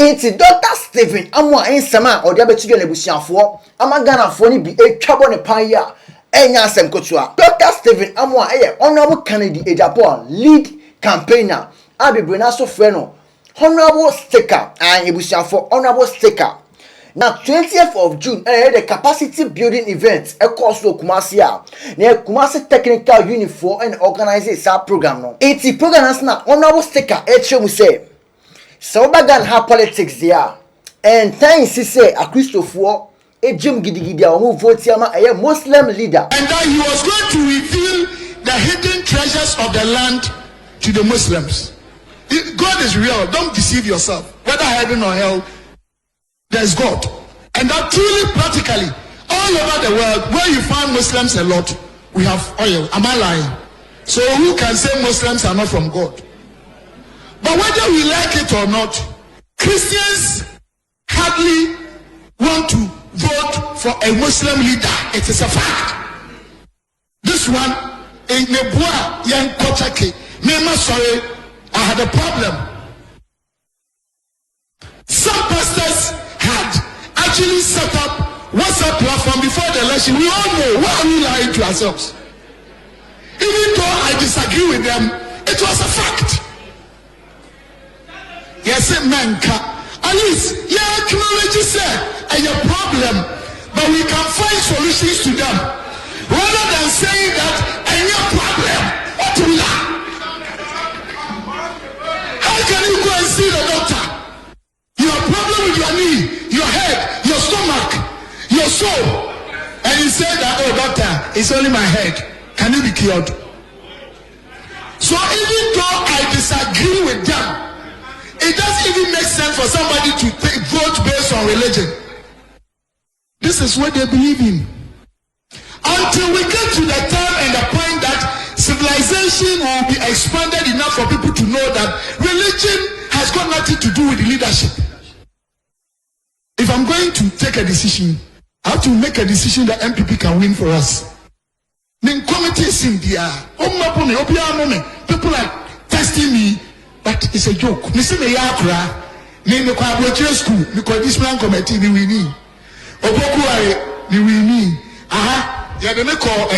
It's Dr. Stephen Amoah in Sama or the other Nebusian for Amagana Phony be a trouble in Paya. Enya Sem Kotua. Dr. Stephen Amoah, Honorable Kennedy Agyapong, lead campaigner. Abi Brenaso Freno, Honorable Sticka, and Nebusian for Honorable Sticka. Now, 20th of June, the capacity building event, a course of Kumasia, near Kumasi Technical Uniform and organizes our program. It's the program as now, Honorable Sticka, say. So bagan ha politics there. And time say a Christopher, a Jim Gidigidia who votes a Muslim leader. And that he was going to reveal the hidden treasures of the land to the Muslims. God is real. Don't deceive yourself. Whether heaven or hell, there's God. And that truly, practically, all over the world, where you find Muslims a lot, we have oil. Am I lying? So who can say Muslims are not from God? But whether we like it or not, Christians hardly want to vote for a Muslim leader. It is a fact. This one, in Nebua, Yan Kochake, Mema, sorry, I had a problem. Some pastors had actually set up WhatsApp platform before the election. We all know, why are we lying to ourselves? Even though I disagree with them, it was a fact. Yes, manka. At least, yeah, acknowledge a problem, but we can find solutions to them. Rather than saying that any problem, what will that? How can you go and see the doctor? You have a problem with your knee, your head, your stomach, your soul, and you say that, oh doctor, it's only my head. Can you be cured? So even though I disagree with them, it doesn't even make sense for somebody to vote based on religion. This is what they believe in. Until we get to the time and the point that civilization will be expanded enough for people to know that religion has got nothing to do with the leadership. If I'm going to take a decision, I have to make a decision that MPP can win for us. Then committees in the people are testing me. But it's a joke. Me say me yakra, me kwa abrochire school, me kwa discipline committee ni wini. Oboku are ni wini. Aha, ya de me call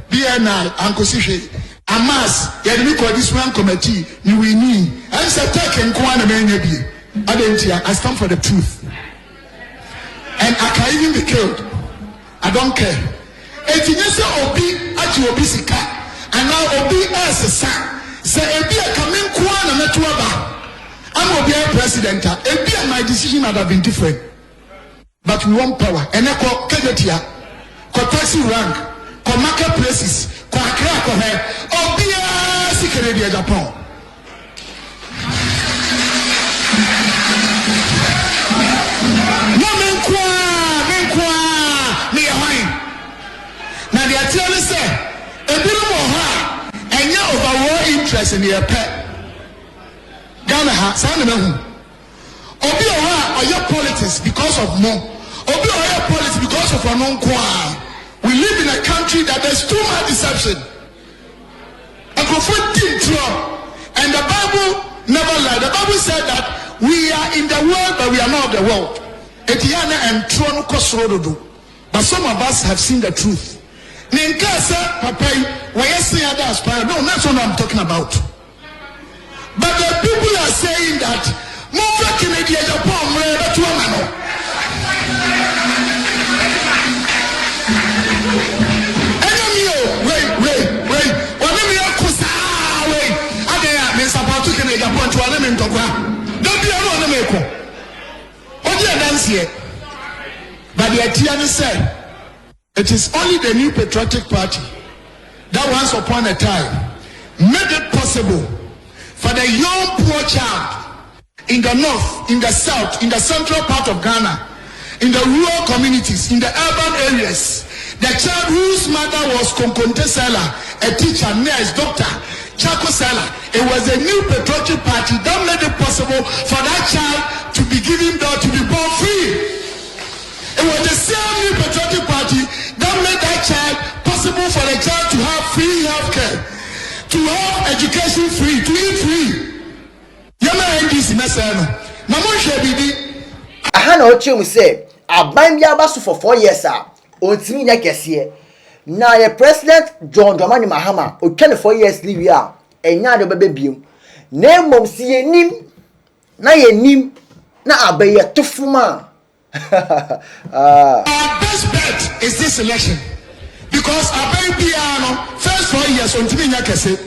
BNI ankosihwe. Amas, ya de me call discipline committee ni wini. And say take nko na me nya bi. Adentia, I stand for the truth. And I can even be killed. I don't care. If you say obi ati obi sika, and now obi as a son. Say ebi a coming kwa na metuaba. I'm a president. Ebi my decision might have been different. But we want power. And eko kejetia, ko taxi rank, ko marketplaces, ko akra ko he. Obi a sikere di Agyapong. No menkwa, me hoin. Na dia tell say, ebi mo ha. And you overall interest in your pet. Ghana has some of them. Obi or your politics because of more. Obi or your politics because of an unqua. We live in a country that there's too much deception. And the Bible never lied. The Bible said that we are in the world, but we are not of the world. But some of us have seen the truth. Papa, no, that's what I'm talking about. But the people are saying that but the Atiana said it is only the new patriotic party that once upon a time made it possible for the young poor child in the north, in the south, in the central part of Ghana, in the rural communities, in the urban areas, the child whose mother was Konkonte Seller, a teacher, nurse, doctor, Chako Seller. It was a new patriotic party that made it possible for that child to be given birth, to be born free. It was the same new patriotic party that made that child possible for the child to have free healthcare, to have education free, to eat free. Yama NDC Mesano. na mo hwe bibi aha na oche mu say aban bia ba so for 4 years ontimi nya kese na ye president John Dramani Mahama o 24 years live a enya de bebe biem na mom si yenim na yenim na abaye tofuma our best bet is this election because aban bia no first 4 years ontimi nya kese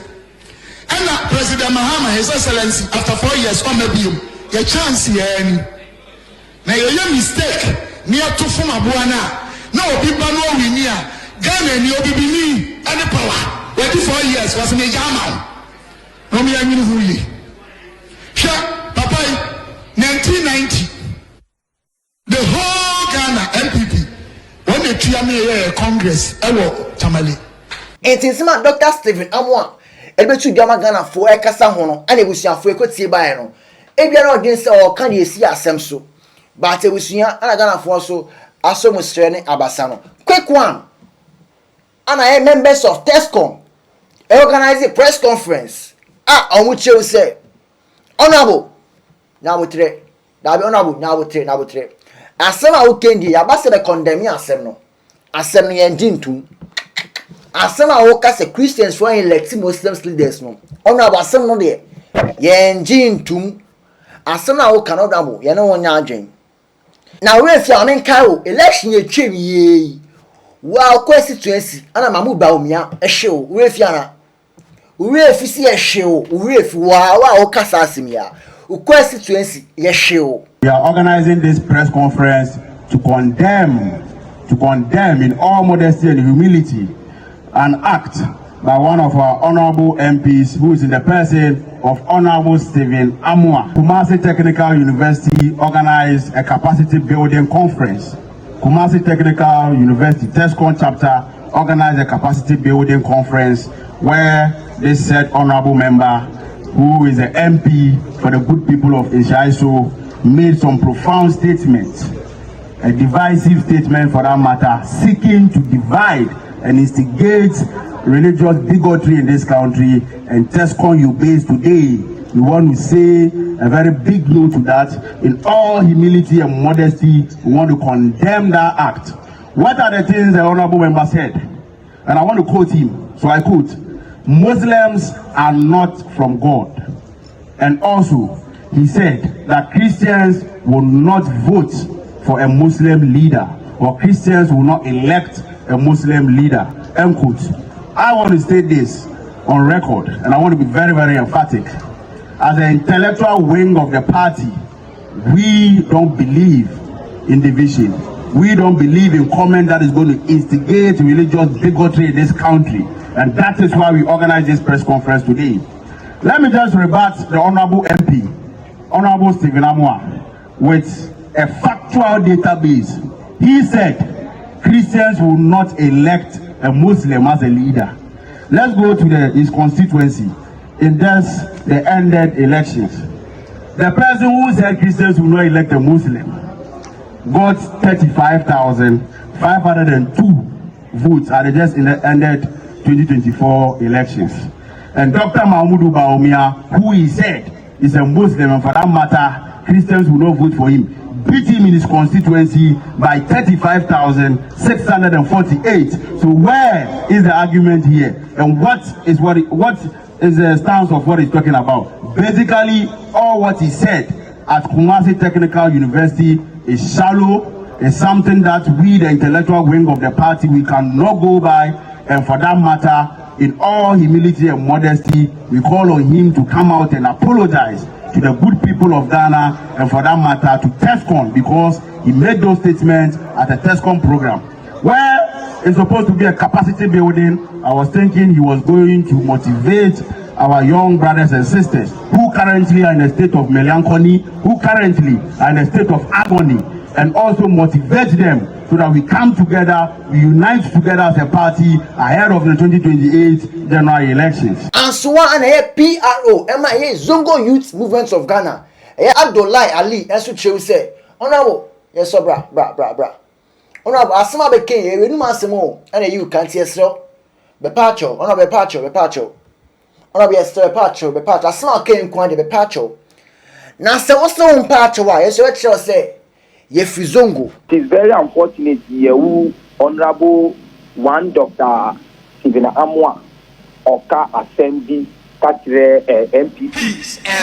and President Mahama his excellency after 4 years on maybe your chance here na your mistake near tofuma buana na obi ba no wini a Ghana ni obi bini any power 24 years was me jama no me anyi huyi sha papa 1990 the whole Ghana MPP when they try me Congress ewo tamale Entinsima Dr. Thr Amoah ebetu diama Ghana fo ekasa ho no ana ebusuafo ekotie bae no ebia na odin se o kan de esi asem so but ebusua ana Ghana fo so aso musre ne abasa no quick one ana members of TESCOM organize a press conference omuche say honorable nyabotre dabi honorable nyabotre asem a wokendi abase be condemn asem no yendintum asem a woka say Christians for elect Muslims leaders no honorable asem no de yendintum asem a woka no honorable ye no wonya adwen na we fi amenka o election ye twem ye wa constituency ana mamu ba omia ehwe o we fi ana we fi si ehwe o we fi wa o kasa asimia o constituency ye hwe o. We are organizing this press conference to condemn in all modesty and humility an act by one of our honorable MPs who is in the person of Honorable Thr Amoah. Kumasi Technical University organized a capacity building conference. Kumasi Technical University TESCOM chapter organized a capacity building conference where this said honorable member, who is the MP for the good people of Ishaiso, made some profound statements, a divisive statement for that matter, seeking to divide and instigate religious bigotry in this country. And TESCOM you base today, we want to say a very big no to that. In all humility and modesty, we want to condemn that act. What are the things the honorable member said? And I want to quote him. So I quote, Muslims are not from God. And also, he said that Christians will not vote for a Muslim leader, or Christians will not elect a Muslim leader. End quote. I want to state this on record, and I want to be very, very emphatic. As an intellectual wing of the party, we don't believe in division. We don't believe in comment that is going to instigate religious bigotry in this country. And that is why we organize this press conference today. Let me just rebut the Honorable MP, Honorable Thr Amoah, with a factual database. He said Christians will not elect a Muslim as a leader. Let's go to his constituency in the ended elections. The person who said Christians will not elect a Muslim got 35,502 votes at just in the ended 2024 elections. And Dr. Mahmoud Baumia, who he said is a Muslim, and for that matter, Christians will not vote for him, beat him in his constituency by 35,648. So where is the argument here? And what is the stance of what he's talking about? Basically, all what he said at Kumasi Technical University is shallow, is something that we, the intellectual wing of the party, we cannot go by. And for that matter, in all humility and modesty, we call on him to come out and apologize to the good people of Ghana, and for that matter to TESCOM, because he made those statements at a TESCOM program where it's supposed to be a capacity building. I was thinking he was going to motivate our young brothers and sisters who currently are in a state of melancholy, who currently are in a state of agony, and also motivate them so that we come together, we unite together as a party ahead of the 2028 general elections. And so on PRO, MIA Zongo Youth Movements of Ghana. Abdullah Ali, and so she say, honorable, yes, so bra. Honorable, Asama became a new massimo, and you can't see so. Bepacho, honorable Bepacho. Honorable, yes, Bepacho. Asama came quite a Bepacho. na se wo se wo mpa wa yeso we kire say ye free Zongo. It is very unfortunate you honorable one Dr. Thr Amoah Oka Assembly Katre MP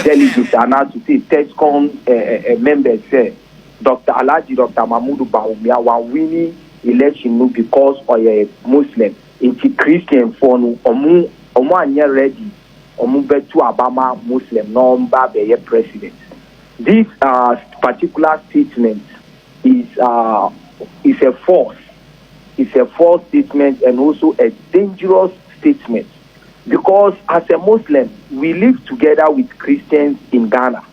delegates are now to say TESCOM members say Dr. Alhaji Dr. Mahmoud Bawumia wa winning election because of a Muslim into Christian for no omu anya ready omu betu Obama Muslim number be president. This particular statement is a false. It's a false statement and also a dangerous statement because as a Muslim we live together with Christians in Ghana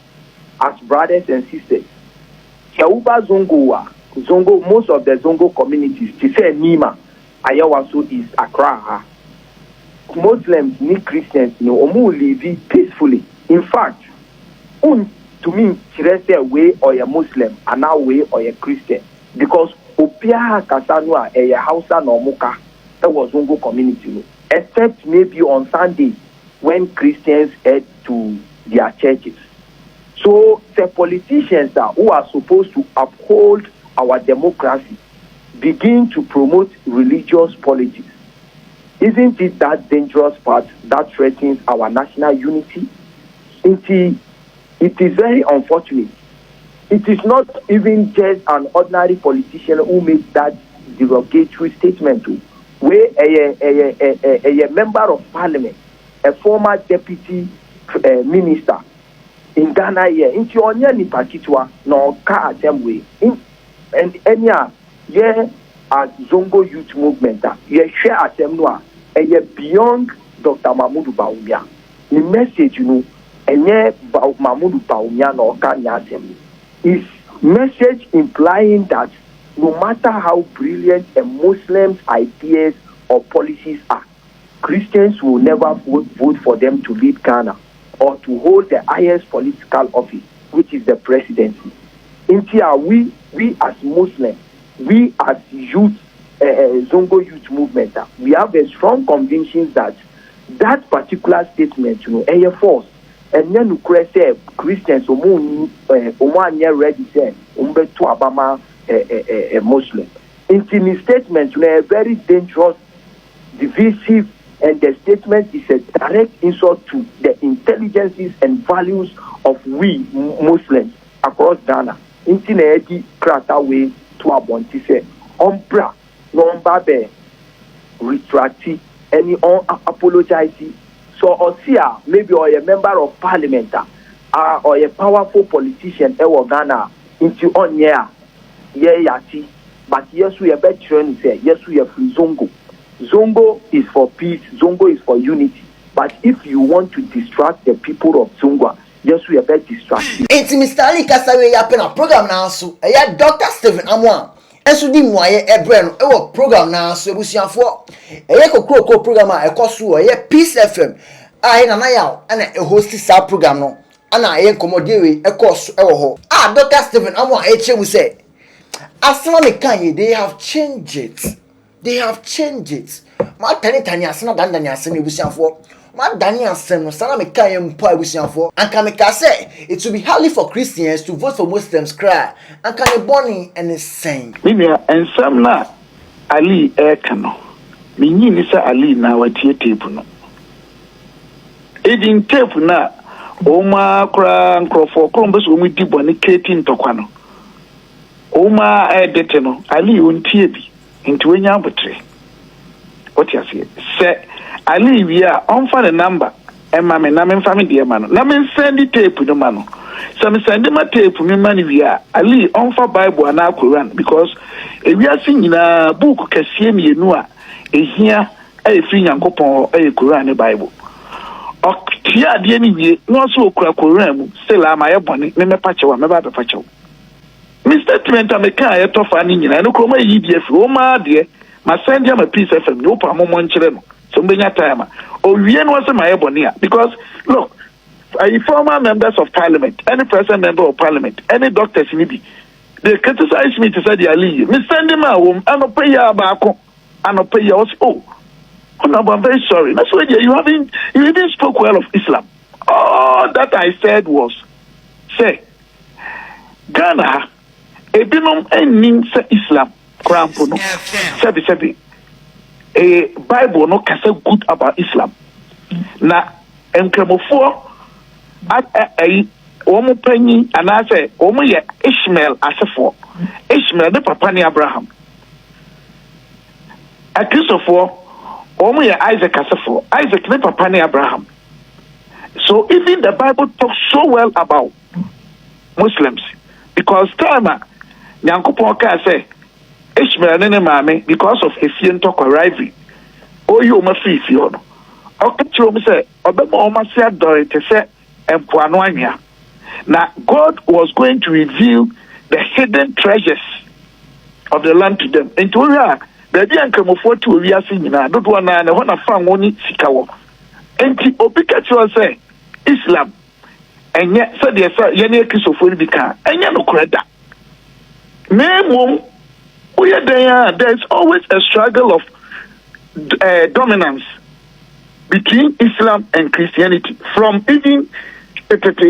as brothers and sisters. Zongo, most of the Zongo communities, to say Nima, Ayawaso is Accra. Muslims need Christians, omu live peacefully. In fact, to me, say way or a Muslim, and now way or a Christian, because Opia Kasanwa, a Hausa no Muka, that was Zongo community, except maybe on Sunday when Christians head to their churches. So the politicians who are supposed to uphold our democracy begin to promote religious politics. Isn't it that dangerous part that threatens our national unity? It is very unfortunate. It is not even just an ordinary politician who makes that derogatory statement. Where a member of parliament, a former deputy minister in Ghana here, into onya ni pakitwa no ka atemwe and enya yeah as Zongo youth movement yeah share atemno beyond Dr. Mahmoud Bawumia. The message enye Mahmoud Bawumia no ka nyatem is message implying that no matter how brilliant a Muslim's ideas or policies are, Christians will never vote for them to lead Ghana or to hold the highest political office, which is the presidency. We as Muslims, we as youth, Zongo youth movement, we have a strong conviction that that particular statement, a false. And then say Christians, ready say, to Obama, a Muslim. In his statement, a very dangerous, divisive, and the statement is a direct insult to the intelligences and values of we Muslims across Ghana. Intineti krata way to abonti say ombra no mbabe retracti any on apologize. So Osia maybe or a member of parliament or a powerful politician ewo Ghana into on yati, but yes we are better say yes we are free Zongo. Zongo is for peace, Zongo is for unity. But if you want to distract the people of Zongo, yes, we are very distracted. It's Mr. Ali Kasawe yapena program na so. Eya Dr. Thr Amoah. Enso di muaye ebre no ewo program na so ebusiafo. Eya kokro program a ekoso eya Peace FM. Aye na yaw ana e host sa program no. Ana eya nkomodewe ekoso ewo ho. Dr. Thr Amoah echemu say asema me kan they have changed it. They have changed it. Ma tani asena dan asena ebusiafo. Ma dani asem no sana me kan mpo ebusiafo. Anka me ka say it will be hardly for Christians to vote for Muslims cry. Anka ne boni and is saying. Mimia ensam na Ali ekano. Minyi ni sa Ali na watie tape no. Edin tape na oma kra nkrofo krombeso omu di boni keti ntokwa no. Oma edete no Ali ontie bi. Into when you betray. What you say? Ali, we are on for the number. And mammy, Namin family, dear man. Namin send the tape to the man. Some send him a tape to me, money. We are Ali on for Bible and our Quran because if we are singing a book, can see me, you know, a here a free and coupon a Quran Bible. Or here, the enemy, no so Quran, still am I a bonnet, never patch or never patch. Mr. Trent, I'm a car, I tough and in I know come EDF, Roma, dear, my send him a piece of no moment, so many time. Oh, we was my abonia because look, former members of parliament, any present member of parliament, any doctors in it, they criticize me to say they are leaving. Me send them a home, and not pay your back, and not pay yours. Oh, no, I'm very sorry. That's why you didn't spoke well of Islam. All that I said was say Ghana ebinom enim se Islam krampo no sabi a Bible no can say good about Islam na enkramofo at omo panyi anase omo ye Ishmael asefo Ishmael the papa ni Abraham a Christopher omo ye Isaac asefo Isaac the papa ni Abraham. So even the Bible talks so well about Muslims because time Nyankopon ka say Ishmael ne maame because of Efien talk rivalry oyi o ma fifi ono oketro me say obema o ma se adore te say empoano anya. Now, God was going to reveal the hidden treasures of the land to them. And to her, the idea and come afford to we are seeing now. Don't want to find one sikawo. And the obikachu say Islam. And yet, so they say, Yanya Christopher Bika. And you no credit. Name we are there. There's always a struggle of dominance between Islam and Christianity. From even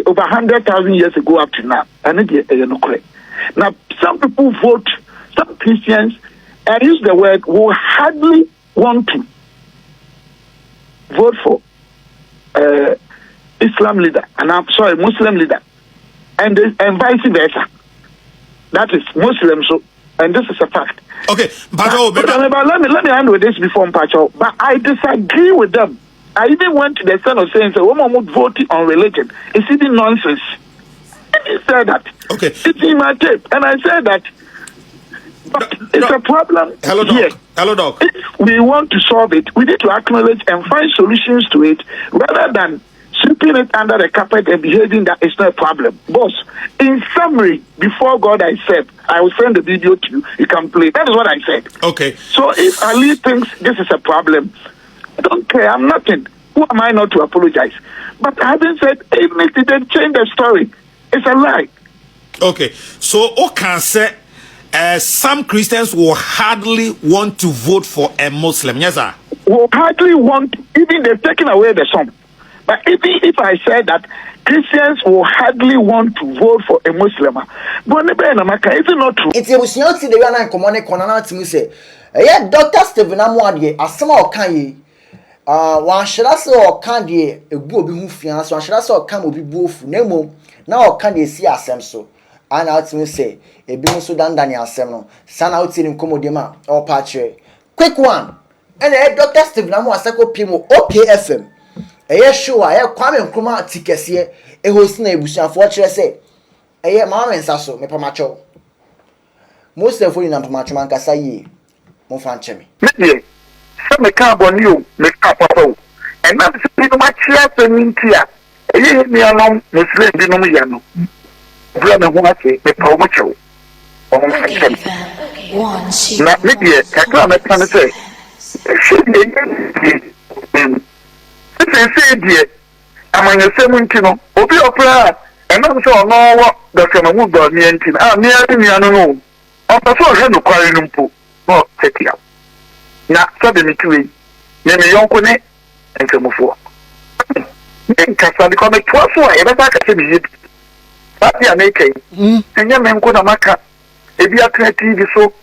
over 100,000 years ago up to now. Now, some people vote, some Christians, I use the word, will hardly want to vote for Islam leader, and I'm sorry, Muslim leader, and vice versa. That is Muslim, so, and this is a fact. Okay, but let me handle this before Pacho. But I disagree with them. I even went to the extent of saying, so woman would vote on religion. It's even nonsense. And he said that. Okay. It's in my tape. And I said that. But it's a problem. Hello, Doc. Here. Hello, Doc. If we want to solve it, we need to acknowledge and find solutions to it rather than sweeping it under the carpet and behaving that it's not a problem. Boss, in summary, before God I said, I will send the video to you. You can play. That is what I said. Okay. So if Ali thinks this is a problem, I don't care. I'm nothing. Who am I not to apologize? But having said, even if they didn't change the story, it's a lie. Okay. So, can say some Christians will hardly want to vote for a Muslim. Yes, sir. Will hardly want, even they've taken away the sum. But even if I said that Christians will hardly want to vote for a Muslim, but is it not true? It's a Muslim to the Yana Common Conana to say, yeah, Dr. Stephen Amoah, as some of Kanye. One should also or candy a booby who fiance, one should also come be boof, nemo. Now can they see us so? And out me say, a beam so done Daniel Semno, son out in Comodima or Patre. Quick one, and a Dr. Stephen Amoah Sako Pimo, OKFM. A year sure, I have come and come out tickets here, a host neighbor, unfortunately say, a year mamma and sasso, me pamacho. Most of you in Pamachumanka say, Monfanchemi. Me can't on you, me can't papa. And that's the much less than in here. A year long, Muslim Binomiano. Brother, what I say, me promocho. Not maybe a can't say. Should say, dear, among the 17, Obi Opera, and also know what Dr. Mahmoud got me and I'm near me, I don't know. I'm a full head of Quarry Lumpo, not take it out. Now, suddenly, Name young connect and come for. Then Cassan become a 12 for a better academy. But they are making, and young men could make up. If you are TV, so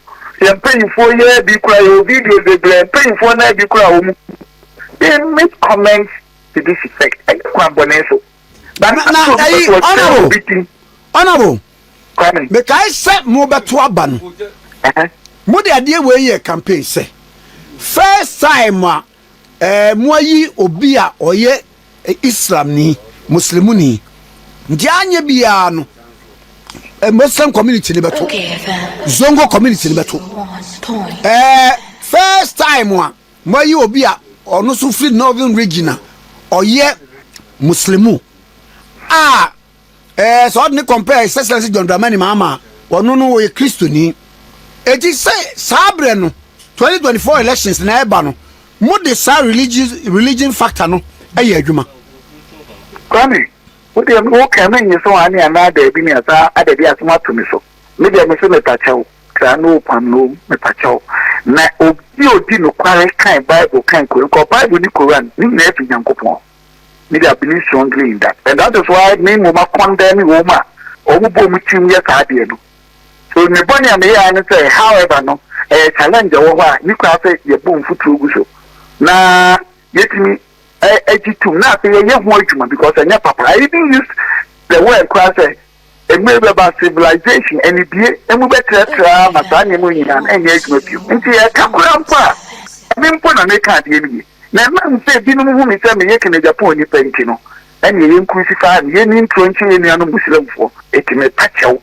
you are paying for your big cry video, they are paying for an big cry. They make comments to this effect. And Quamboneso. But honorable. Make I set Moba to a ban. What idea where your campaign say? First time, Moyi Obia or ye Islam ni Muslimuni. Dianya Biano, a Muslim community in Beto. Zongo community in Beto. First time, Moyi Obia or no Sufri Northern Regina or ye Muslimu. So I compare Excellency John Dramani Mama or no a Christian. It is say Sabreno 2024 elections na ebano mo de sa religion factor no ayadwuma Kwame what dey no can me so ani ana da bi ni asa adabi asoma to me so me dey me so me tachew kra no pam no me tachew na obi odi no kware kan Bible kan ko Bible ni Quran ni na efi Nyankopon I believe strongly in that. And that is why me mama condemn woman or who team yes no. So me bunny and me and say, however, no, a challenge over you can say your boom for true so. Na yet me a not say a more because I never papa. I even use the word class a maybe about civilization and it be and we better try my son and engage with you. And see, I come around far. I mean, put on a can't hear na man say bi no mu me say me yeke na Japan ni penti no ene ye crucify ye ni tronchi ye ni anu muslimfo etime pachew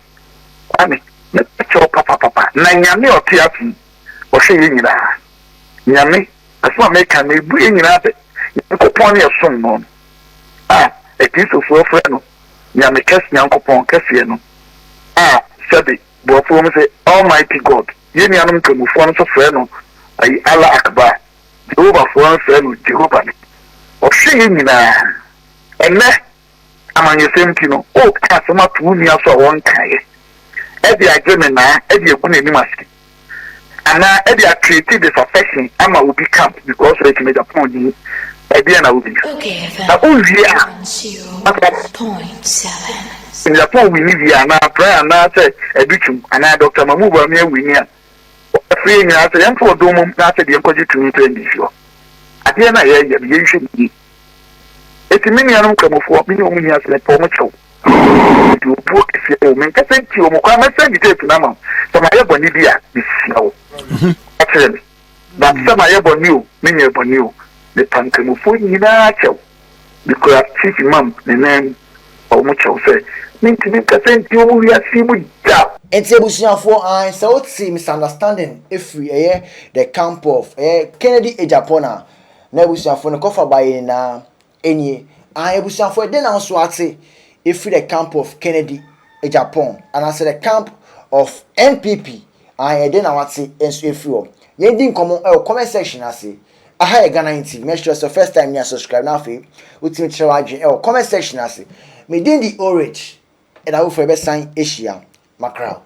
ami me pachew papa na nyame otiafi o hwe ye nyina nyame aso me kan na ebu ye nyina be ko pon ye som no e kristo so frɛ no nyame kes nyankopɔn kɛse no sabi bo fo me say almighty god ye ni anu kemufo no so frɛ no ayi Allah akbar Jehovah for one friend, Jehovah. Or she in and let among your same kino, oh, customer 2 years or 1 kind. Eddie agreement now, Eddie Bunny Maski. And now Eddie created this affection, Amma will become because they can make a point. Eddie and I will be. Okay, oh, yeah. 0.7. In the phone, we live here now, prayer and now say a bitum, and I Dr. Mamuba near Winia. Free in answer and for Domum, not the opposite to me to sure. At the end, I should be. It's a minimum come of what me only has like for much. You book if you make a thank you, Mokama send it to Nama. So my Ebonibia is snow. Actually, but some I ever knew, many ever knew, the Pankamu for Ninacho. Because chief mum, the name of much I'll say. Mean to make a thank you, we are seeing with that. And Tebusian for I so it seems misunderstanding if we the camp of Kennedy Agyapong Nebusian for the cover by na any I Busian for then also I say if we the camp of Kennedy Agyapong and I say the camp of NPP I then I want say if you didn't comment section I say I have Ghana TV make sure it's the first time you subscribe now for with me comment section I say me then the orange and I will for best sign Asia Macau.